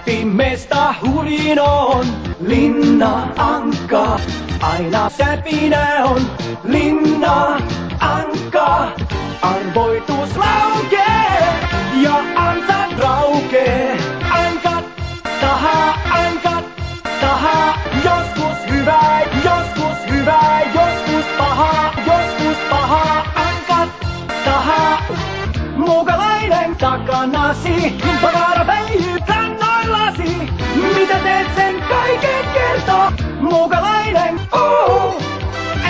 pimeästä hurin on. Linna Ankka, aina säpinä on. Linna Ankka, arvoitus laukee ja ansat raukee. Ankat taha, joskus hyvä, joskus paha. Ankat taha, muukalainen takanasi, pakara peijy kannoillasi. Mitä teet sen kaiken kertoo? Muukalainen,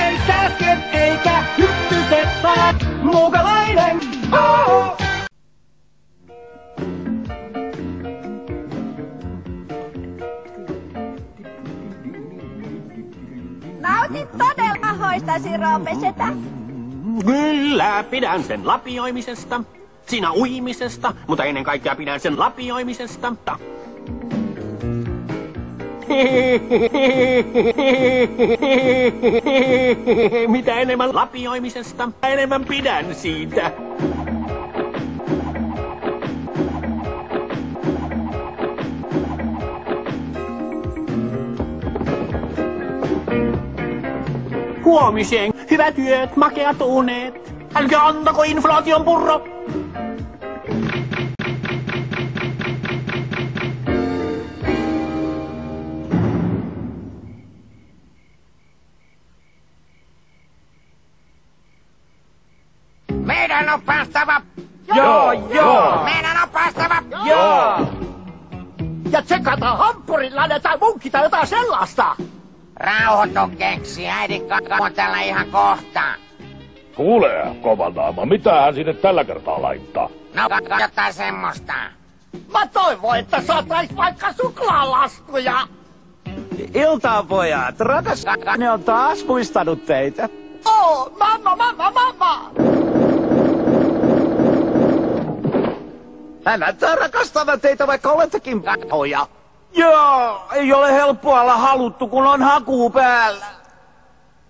ei sääsket eikä hyttyset vaan. Muukalainen, Nautit todella hoistasi, Roopesetä. Kyllä, pidän sen lapioimisesta, siinä uimisesta, mutta ennen kaikkea pidän sen lapioimisesta. Mitä enemmän lapioimisesta, enemmän pidän siitä. Huomiseen. Hyvät yöt, makeat unet. Älkää antako inflaation purro. Meidän on päästävä. Joo. Meidän on päästävä. Joo. Ja tsekataan hampurilla tai munkki tai jotain sellaista. Rauhoitu keksi, äidin on täällä ihan kohta. Kuule, kovanaama, mitä hän sinne tällä kertaa laittaa? No, jotain semmoista. Mä toivon, että saatais vaikka suklaalaskuja. Iltaa pojat, rakas ne on taas muistanut teitä. Mamma! Hän näyttää rakastavan teitä, vaikka olettekin pahoja. Joo, ei ole helppoa olla haluttu, kun on haku päällä.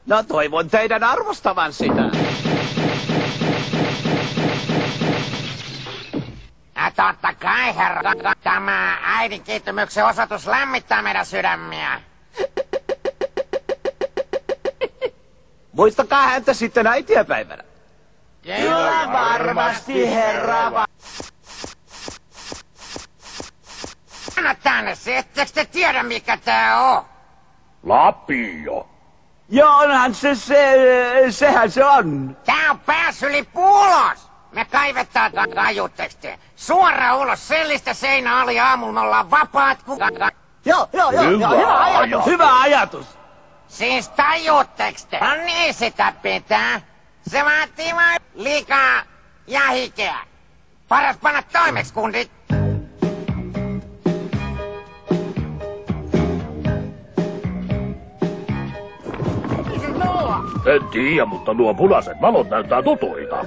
No toivon teidän arvostavan sitä. Totta kai, herra. Tämä äidin kiittymyksen osoitus lämmittää meidän sydämiä. Muistakaa häntä sitten äitienpäivänä. Kyllä varmasti, herra. Anna tänne se, ettekö te tiedä mikä tää on? Lapio. Joo, onhan sehän se on. Tää on pääsylippu ulos! Me kaivetaan kajutekstiä. Suoraan ulos, sellistä seinä ali aamulla me ollaan vapaat Joo, Hyvä ajatus. Siis tajuutteks te? No niin sitä pitää. Se vaatii vain liikaa ja hikeä. Paras panna toimeksi, kundit. En tiedä, mutta nuo punaiset valot näyttää tutuilta.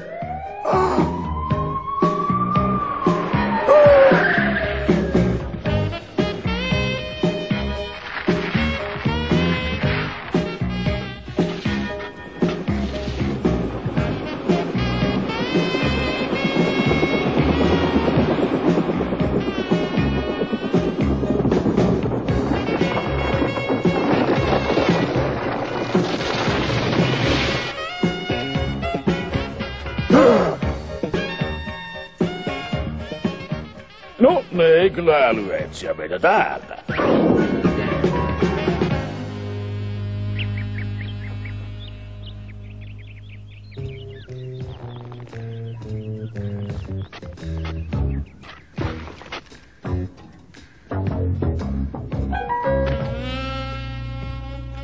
No, ne ei kyllä äly etsiä meitä täältä.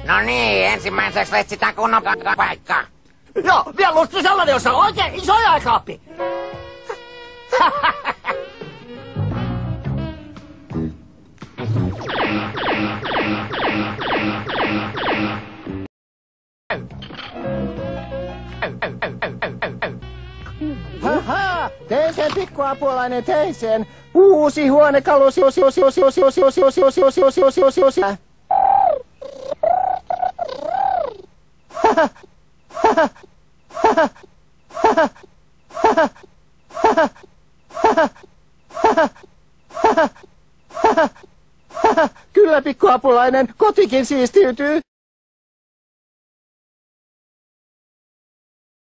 No niin, ensimmäiseksi etsitään kunnon paikkaa. Joo, mieluusti sellainen, jossa on oikein iso jääkaappi. Haha, teiseen pikkuapulainen teiseen. Uusi huonekalu. Kyllä, pikkuapulainen, kotikin siistiytyy.